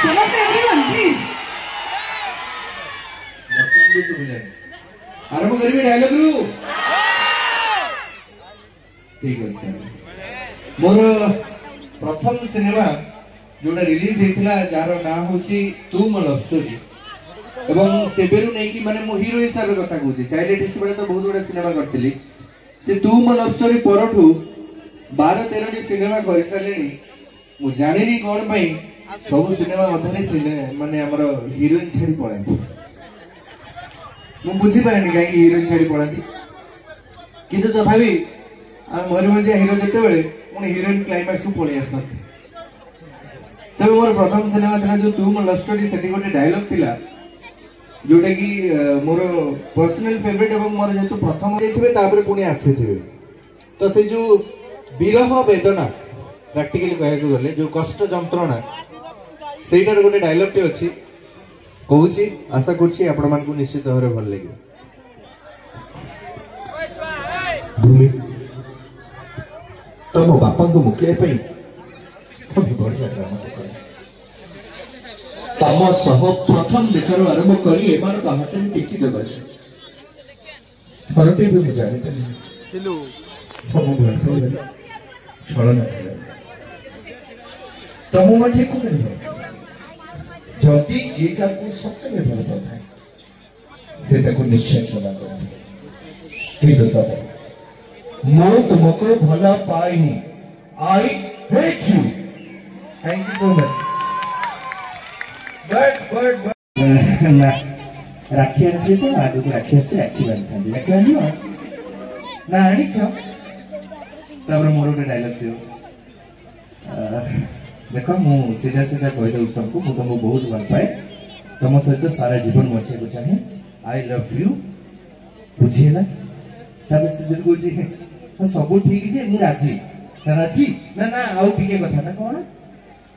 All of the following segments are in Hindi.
समझते एवरीवन प्लीज आरंभ करिबे डायलॉग रु ठीक है मोर प्रथम सिनेमा जोटा रिलीज हेतिला जार ना होची तू मो लव स्टोरी एवं सेबेरु नै कि माने मो हीरो हिसाब रे कथा कहूची चाइल्ड आर्टिस्ट बडे तो बहुत बडा सिनेमा करथिली से तू मो लव स्टोरी परठू 12-13 टी सिनेमा कर सालेनी मु जानिनी कोन पई सब सिनेमा अधरे माने हमर हीरोइन छाडी पळाती मु बुझी पारेनी काई हीरोइन छाडी पळाती किंतु तथापि आ मरिमजिया हीरो जते बेले मु हीरोइन क्लाइमैक्स को पळी आसत तब मोर प्रथम सिनेमा था जो तू मो लव स्टोरी सेठी गोटे डायलॉग थिला जोटा कि मोर पर्सनल फेवरेट एवं मोर जेतु प्रथम जेथिबे तापर पुणी आसीथिबे तो से जो विरह वेदना प्रैक्टिकली कहै को गले जो कष्ट जंत्रणा सेटार गोटे डायलॉग टे अछि कहूची आशा करछि आपण मान को निश्चित भाबरे भल लागियो भूमि तम बापा को मुक्ले पई तमे बढ़िया ड्रामा कर तम सह प्रथम लेखर आरंभ करी एमान का हाथ में टिकी देबा छै फरटे भी मु जानि त सिलु तम घर छळना तम मठे को जदि जे का को सत्य में भल पाए से ताको निश्चय क्षमा करते कि तो सब मो तुमको भला पाइनी I hate you thank you so much but ना राखी आनी तो आगे को राखी से राखी बांधता राखी आनी ना आनी छ तबरे मोर के डायलॉग दियो देखो मु सीधा सीधा कह दउ सबको मु तुमको बहुत भल पाए तुम सहित सारा जीवन बचे को चाहे आई लव यू बुझिला तब से जर को जी सब ठीक जे मु राजी राजी ना ना आउ टिके कथा ना कोन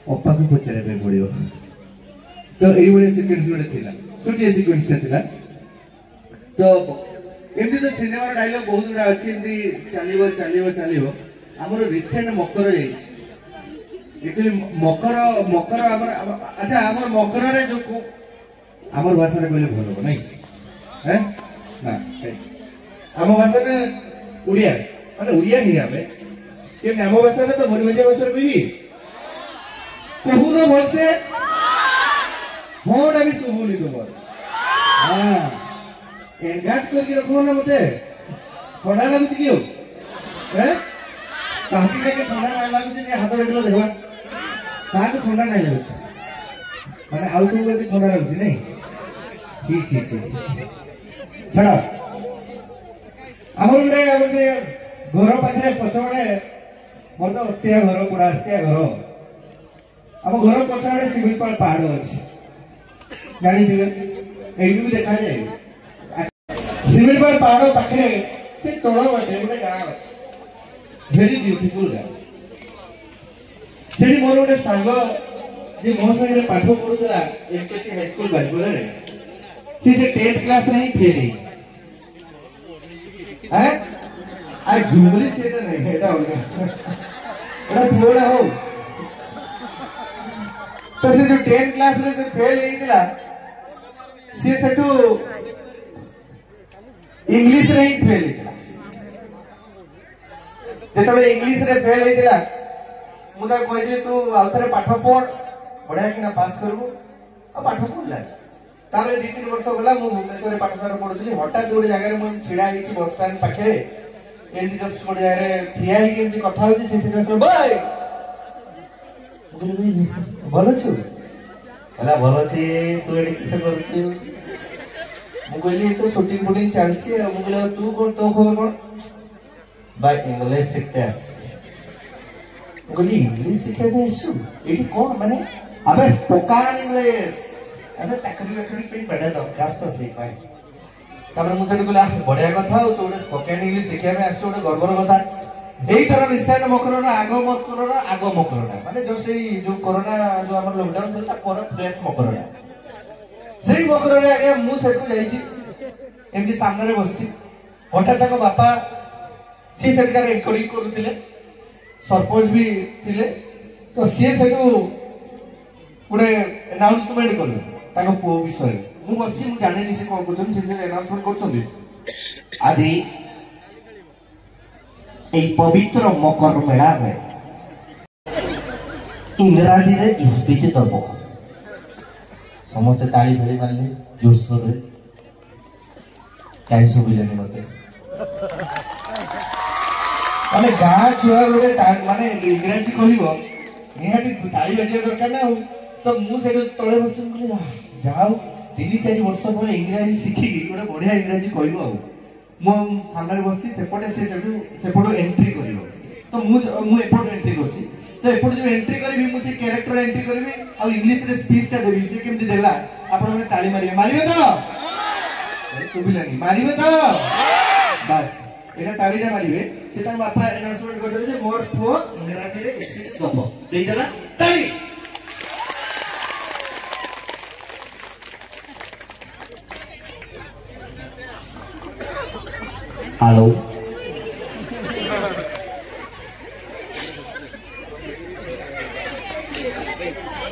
ओपा को पचरे पे पड़ियो तो एई बळे सीक्वेंस बळे थिला छोटी सीक्वेंस थिला तो एमती तो सिनेमा डायलॉग बहुत गुडा अछि एमती चलिबो चलिबो चलिबो हमर रिसेंट मकर जाइछि एक्चुअली मकर मकर हमर अच्छा हमर मकर रे जो को हमर भाषा रे कहले भलो नै हैं ना हम भाषा रे उड़िया माने उड़िया नहीं हमें ये नाम भाषा में तो मरिमजिया भाषा रे कहबी कहूनो भलसे होडा भी सुबुली तुमर हां एंगेज करके रखो ना मते थोड़ा लागत कियो हैं ताकि के थोड़ा ना लागत जे हाथ रेडलो देखबा ताकि थोड़ा नहीं लागत माने आउ सब के थोड़ा लागत नहीं छी छड़ा हमर गुडे हमर जे घर पाखरे पछवाडे मोर तो अस्तिया घर पुरा अस्तिया घर अब घर पछवाडे सिमिलपाल पहाड़ अछि जानी दिबे एइडू देखा जाय सिमिलपाल पहाड़ पाखरे से तोड़ बटे गोटे गाँव अछि वेरी ब्यूटीफुल गाँव सेठी मोर गोटे सांग जे मो संगे पाठ पढुतला एमकेसी हाई स्कूल बाजबला रे से 10th क्लास रे ही फेल हैं आ झुमरी से नहीं हेडा होगा एटा पुओडा हो तो से जो 10th क्लास रे से फेल हेइतला से सेठू इंग्लिश रे ही फेल हेइतला जेतबे इंग्लिश रे फेल हेइतला मुदा कहले तू आउथरे पाठ पढ़ पढ़ा कि ना पास करबो आ पाठ पढ़ला तारे 2-3 वर्ष गला मु भुवनेश्वर पाठशाला पढुथली हटात गोटे जगह रे मु छिडा हिची बस स्टैंड पाखे एंटी जस्ट गोटे जगह रे ठिया ही केमती कथा होची से सिचुएशन बाय भलो छु हला भलो छी तू एडी किसे करछु मु कहली तो शूटिंग फुटिंग चलछि मु कहले तू कोन तो खबर कोन बाय इंग्लिश सीखते आस मु कहली इंग्लिश सीखे बेसु एडी कोन माने अबे स्पोकन इंग्लिश अबे चाकरी वाकरी पे बड़ा दरकार तो सही पाए तबरे मु सेठी बोला बढ़िया कथा हो तो स्पोकन इंग्लिश सिखिया में आछो गर्वर कथा एई तरह रिसेंट मकर आगो मकरटा माने जो से जो कोरोना जो हमर लॉकडाउन चलता पर फ्रेश मकरटा सेई मकर रे आगे मु सेठू जाईची एमदी सामने रे बसची हठात तक बापा सी सेठकार एनक्वायरी करूथिले सरपंच भी थिले तो सी सेठू गोटे अनाउंसमेंट कलु ताको पुओ विषय मु बसी मु जाने से कोन करछन से अनाउंसमेंट करछन आज ए पवित्र मकर मेला रे इंग्राजी रे स्पीच दबो समस्त ताली भरी मारले जोरसोर रे काई सुबिलेनी मते माने गाँ छुआ गोटे माने इंग्राजी कहब निहाती ताली बजिया दरकार ना हो तो मुझे तले बस जाओ 3-4 वर्ष पर इंग्राजी शिखिकी गोटे बढ़िया इंग्राजी कहब मो सामने बस सेपटे सेपट एंट्री कर तो मुझे एंट्री कर तो एपट जो एंट्री करी मुझे कैरेक्टर एंट्री करी आ इंग्लिश रे स्पीच टा देबी से केमती देला आपण माने ताली मारिबे तो सुबिलानी मारिबे तो बस एटा तालीटा मारिबे सेटा बापा अनाउंसमेंट करले जे मोर पुओ इंग्राजी रे स्पीच दबो देइला ताली hello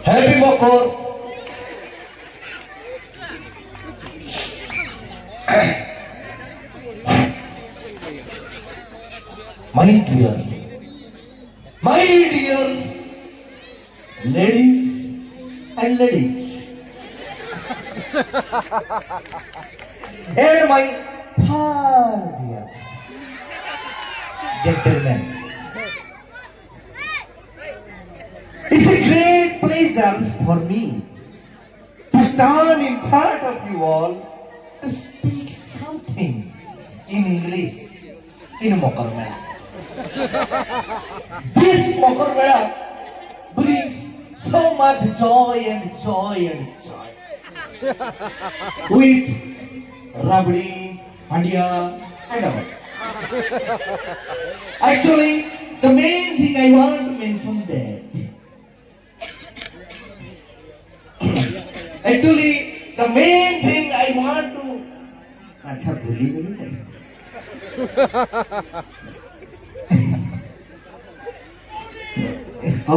happy Makar my dear ladies and ladies and my dear gentlemen, it's a great pleasure for me to stand in front of you all to speak something in English in Makar Mela. This Makar Mela brings so much joy and joy with rabdi, handia and all. Actually, the main thing I want to mention that अच्छा भूली गई हो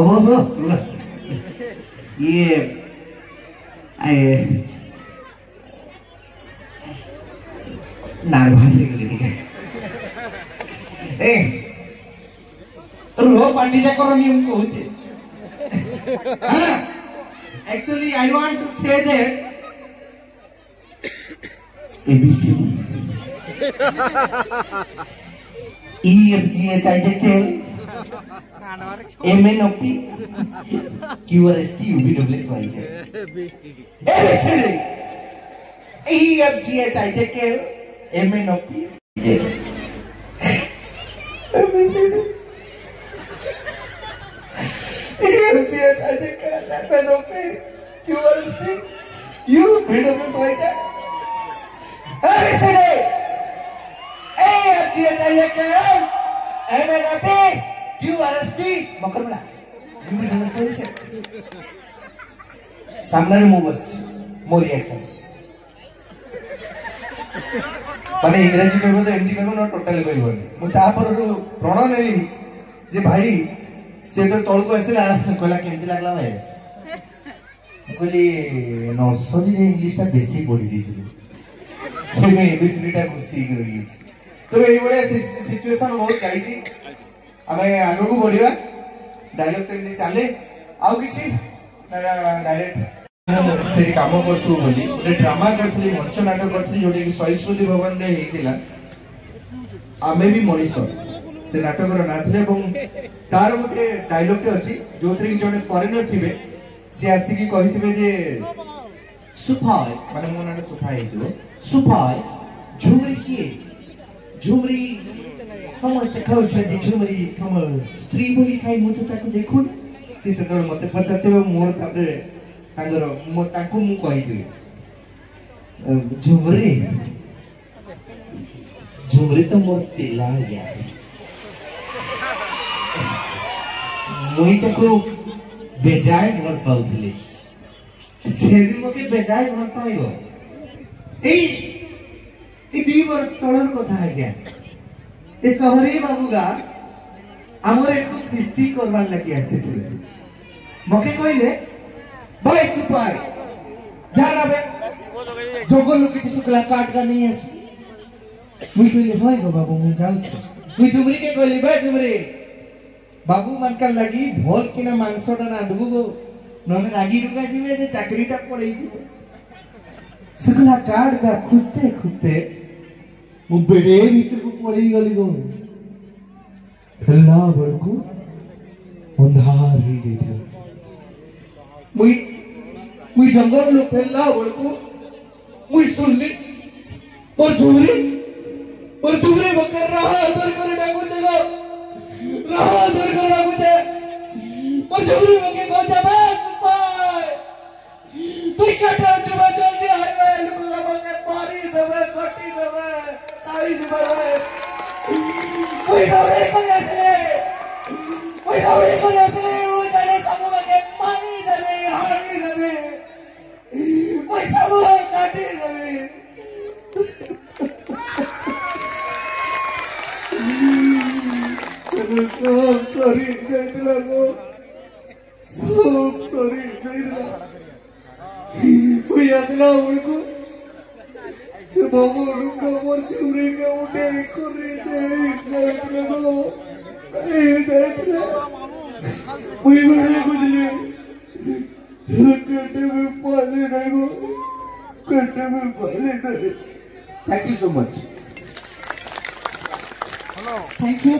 ये नार्भास ए रो पार्टी जा करो नियम कहूचे actually I want to say that ABC E F G H I J K L M N O P Q R S T U V W X Y Z ABCD E F G H I J K L M N O P J ABCD E F G H I J K L M N O P Q R S T U V W X Y Z ABCD A F G H I J K L M N O P Q R S T Makar Mela U V W X Y Z सामने रे मो बस मो रिएक्शन माने इंग्रजी कहबो तो एमडी कहबो ना टोटल कहबोनी मु ता पर प्रण नेली जे भाई से तो तळ को आसिला कहला केमती लागला भाई कहली नर्सरी रे इंग्लिश ता बेसी पढी दिथिलु से मैं एबीसी टा सीख रही तो एई बडे सिचुएशन बहुत चाहिए आमे आगो को बढ़िया डायलॉग से चले आउ किछि डायरेक्ट से काम करथु बोली रे ड्रामा करथली मंच नाटक करथली जोडी कि सहिष्णुति भवन रे हेतिला आमे भी मनीष से नाटक रो नाथले एवं तार गोटे डायलॉग टे अछि जोथरे कि जने फॉरेनर थिबे से आसी कि कहिथिबे जे सुफाय माने मो नाटे सुफाय हेतिबो सुफाय झुमरी किए झुमरी समस्त खाउछथि झुमरी हम स्त्री बोली खाइ मु तो ताको देखुन से सकर मते पचाते मोर तापरे तांगर मो ताको मु कहिथिबे झुमरी तो मोर तिला गया मुई ताको बेजाय घर पाउथले से भी मके बेजाय घर पाइबो ए 2 वर्ष तळर कथा है क्या ए सहरी बाबूगा हमर एक फिस्टी करवार लगी आसीथिले मके कहले भाई सिपाही ध्यान आवे जंगल लोग किसी शुक्ला काट का नहीं है मुझे कहले भाई बाबू मुझे जाऊँ मुझे झुमरी के कहली भाई झुमरी बाबू मन कर लगी भोल कि ना मांसोटा ना दुबु गो नोने रागी रुका जीवे जे चाकरी टा पड़े जीवे शुक्ला काट का खुजते खुजते वो बेड़े भीतर को पड़ी गली गो फैला बड़को अंधार ही गई मुई जंगल लो फैला बड़को मुई सुन ली और झुमरी बकर रहा दर कर डाकू चलो रहा दर कर डाकू चे और झुमरी बके पहुंचा बस पाए तू कटा जुबा जल्दी आवे लुकुला बके पारी दबे कटी दबे ताई दबे कोई डरे को नसले वो तने समूह के पानी दबे हानी दबे कोई समूह काटी दबे सब सॉरी जयला गो सब सॉरी जयला कोई असला उनको से बाबू रुको मोर चुरे के उठे करे जयला गो जयला कोई बड़े गुजले कंटे में पाले नहीं गो कंटे में पाले नहीं thank you so much thank you